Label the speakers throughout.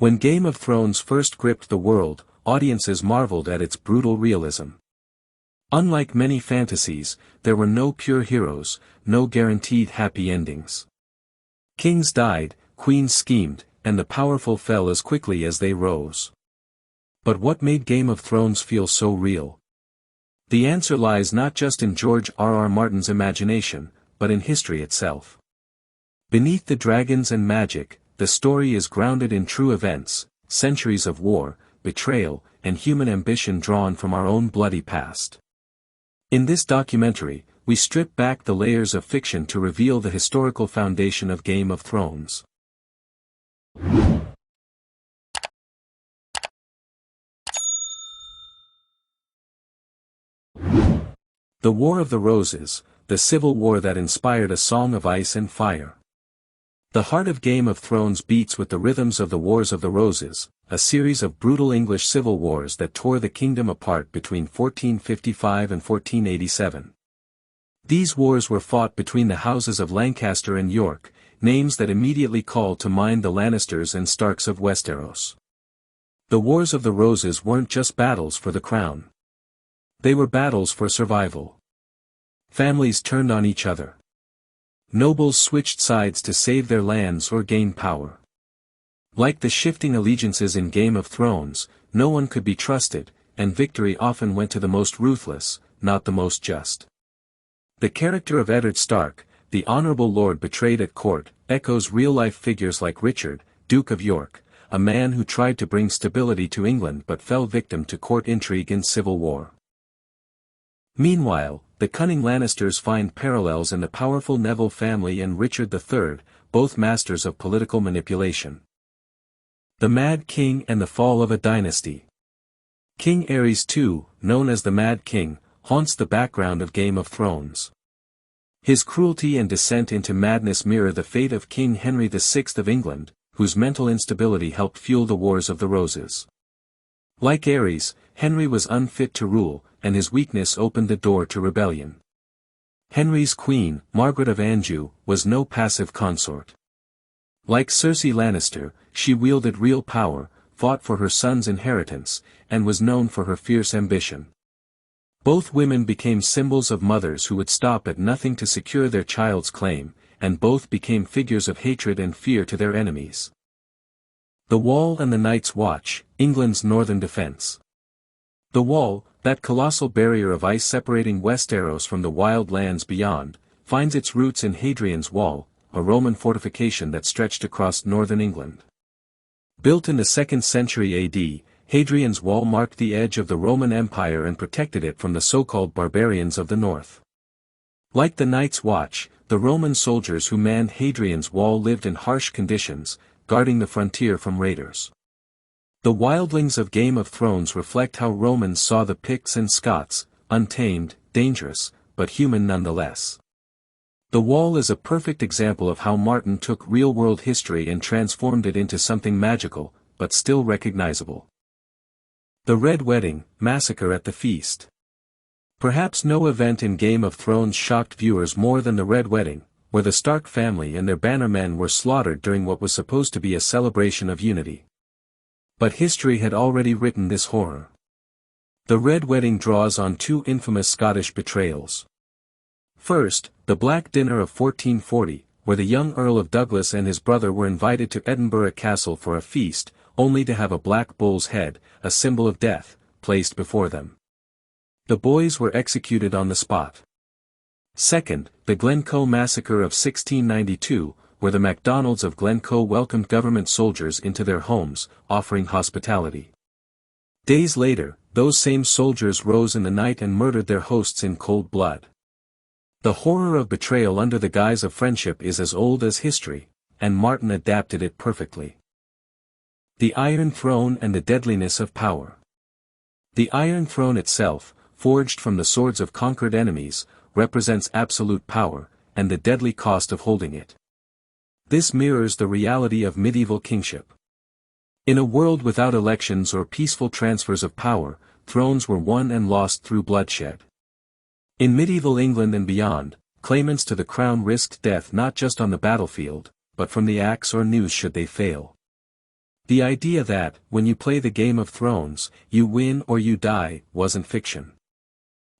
Speaker 1: When Game of Thrones first gripped the world, audiences marveled at its brutal realism. Unlike many fantasies, there were no pure heroes, no guaranteed happy endings. Kings died, queens schemed, and the powerful fell as quickly as they rose. But what made Game of Thrones feel so real? The answer lies not just in George R.R. Martin's imagination, but in history itself. Beneath the dragons and magic, the story is grounded in true events, centuries of war, betrayal, and human ambition drawn from our own bloody past. In this documentary, we strip back the layers of fiction to reveal the historical foundation of Game of Thrones. The War of the Roses, the civil war that inspired A Song of Ice and Fire. The heart of Game of Thrones beats with the rhythms of the Wars of the Roses, a series of brutal English civil wars that tore the kingdom apart between 1455 and 1487. These wars were fought between the houses of Lancaster and York, names that immediately call to mind the Lannisters and Starks of Westeros. The Wars of the Roses weren't just battles for the crown. They were battles for survival. Families turned on each other. Nobles switched sides to save their lands or gain power. Like the shifting allegiances in Game of Thrones, no one could be trusted, and victory often went to the most ruthless, not the most just. The character of Eddard Stark, the honorable lord betrayed at court, echoes real-life figures like Richard, Duke of York, a man who tried to bring stability to England but fell victim to court intrigue and civil war. Meanwhile, the cunning Lannisters find parallels in the powerful Neville family and Richard III, both masters of political manipulation. The Mad King and the Fall of a Dynasty. King Aerys II, known as the Mad King, haunts the background of Game of Thrones. His cruelty and descent into madness mirror the fate of King Henry VI of England, whose mental instability helped fuel the Wars of the Roses. Like Aerys, Henry was unfit to rule, and his weakness opened the door to rebellion. Henry's queen, Margaret of Anjou, was no passive consort. Like Cersei Lannister, she wielded real power, fought for her son's inheritance, and was known for her fierce ambition. Both women became symbols of mothers who would stop at nothing to secure their child's claim, and both became figures of hatred and fear to their enemies. The Wall and the Night's Watch, England's northern defense. The Wall, that colossal barrier of ice separating Westeros from the wild lands beyond, finds its roots in Hadrian's Wall, a Roman fortification that stretched across northern England. Built in the 2nd century AD, Hadrian's Wall marked the edge of the Roman Empire and protected it from the so-called barbarians of the north. Like the Night's Watch, the Roman soldiers who manned Hadrian's Wall lived in harsh conditions, guarding the frontier from raiders. The wildlings of Game of Thrones reflect how Romans saw the Picts and Scots, untamed, dangerous, but human nonetheless. The Wall is a perfect example of how Martin took real-world history and transformed it into something magical, but still recognizable. The Red Wedding, Massacre at the Feast. Perhaps no event in Game of Thrones shocked viewers more than the Red Wedding, where the Stark family and their bannermen were slaughtered during what was supposed to be a celebration of unity. But history had already written this horror. The Red Wedding draws on two infamous Scottish betrayals. First, the Black Dinner of 1440, where the young Earl of Douglas and his brother were invited to Edinburgh Castle for a feast, only to have a black bull's head, a symbol of death, placed before them. The boys were executed on the spot. Second, the Glencoe Massacre of 1692, where the MacDonalds of Glencoe welcomed government soldiers into their homes, offering hospitality. Days later, those same soldiers rose in the night and murdered their hosts in cold blood. The horror of betrayal under the guise of friendship is as old as history, and Martin adapted it perfectly. The Iron Throne and the Deadliness of Power. The Iron Throne itself, forged from the swords of conquered enemies, represents absolute power, and the deadly cost of holding it. This mirrors the reality of medieval kingship. In a world without elections or peaceful transfers of power, thrones were won and lost through bloodshed. In medieval England and beyond, claimants to the crown risked death not just on the battlefield, but from the axe or noose should they fail. The idea that, when you play the Game of Thrones, you win or you die, wasn't fiction.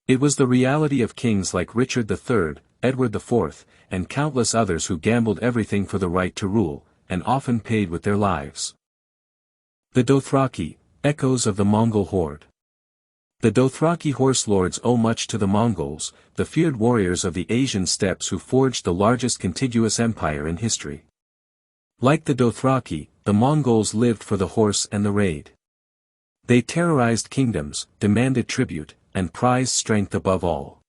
Speaker 1: It was the reality of kings like Richard III, Edward IV, and countless others who gambled everything for the right to rule, and often paid with their lives. The Dothraki, echoes of the Mongol horde. The Dothraki horse lords owe much to the Mongols, the feared warriors of the Asian steppes who forged the largest contiguous empire in history. Like the Dothraki, the Mongols lived for the horse and the raid. They terrorized kingdoms, demanded tribute, and prized strength above all.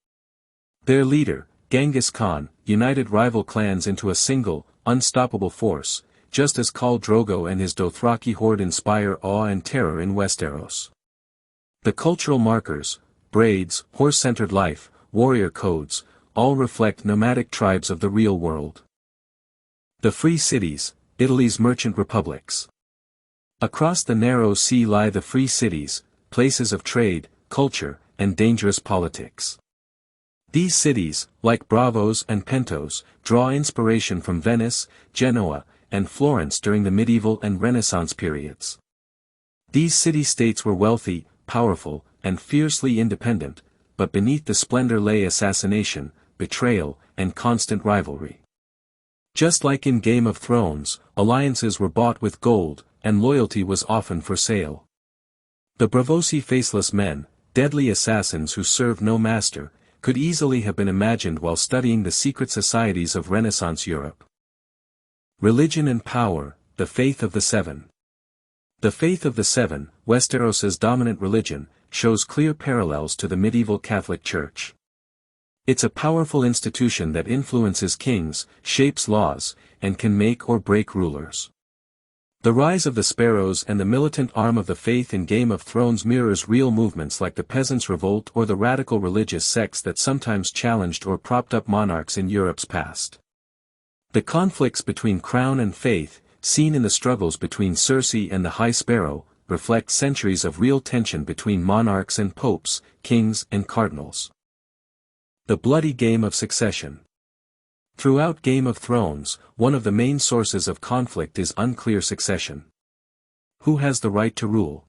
Speaker 1: Their leader, Genghis Khan, united rival clans into a single, unstoppable force, just as Khal Drogo and his Dothraki horde inspire awe and terror in Westeros. The cultural markers, braids, horse-centered life, warrior codes, all reflect nomadic tribes of the real world. The free cities, Italy's merchant republics. Across the narrow sea lie the free cities, places of trade, culture, and dangerous politics. These cities, like Bravos and Pentos, draw inspiration from Venice, Genoa, and Florence during the medieval and Renaissance periods. These city-states were wealthy, powerful, and fiercely independent, but beneath the splendor lay assassination, betrayal, and constant rivalry. Just like in Game of Thrones, alliances were bought with gold, and loyalty was often for sale. The Braavosi faceless men, deadly assassins who served no master, could easily have been imagined while studying the secret societies of Renaissance Europe. Religion and power, the faith of the Seven. The faith of the Seven, Westeros's dominant religion, shows clear parallels to the medieval Catholic Church. It's a powerful institution that influences kings, shapes laws, and can make or break rulers. The rise of the Sparrows and the militant arm of the faith in Game of Thrones mirrors real movements like the Peasants' Revolt or the radical religious sects that sometimes challenged or propped up monarchs in Europe's past. The conflicts between crown and faith, seen in the struggles between Cersei and the High Sparrow, reflect centuries of real tension between monarchs and popes, kings and cardinals. The bloody game of succession. Throughout Game of Thrones, one of the main sources of conflict is unclear succession. Who has the right to rule?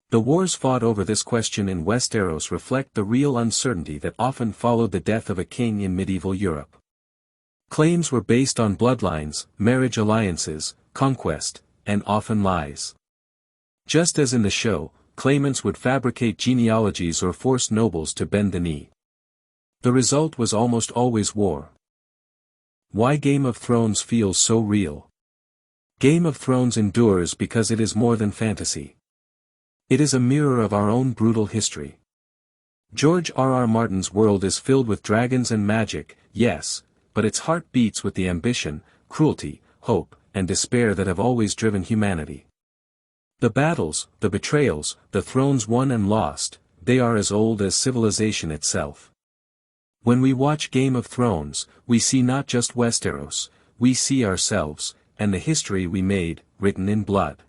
Speaker 1: The wars fought over this question in Westeros reflect the real uncertainty that often followed the death of a king in medieval Europe. Claims were based on bloodlines, marriage alliances, conquest, and often lies. Just as in the show, claimants would fabricate genealogies or force nobles to bend the knee. The result was almost always war. Why Game of Thrones feels so real? Game of Thrones endures because it is more than fantasy. It is a mirror of our own brutal history. George R.R. Martin's world is filled with dragons and magic, yes, but its heart beats with the ambition, cruelty, hope, and despair that have always driven humanity. The battles, the betrayals, the thrones won and lost, they are as old as civilization itself. When we watch Game of Thrones, we see not just Westeros, we see ourselves, and the history we made, written in blood.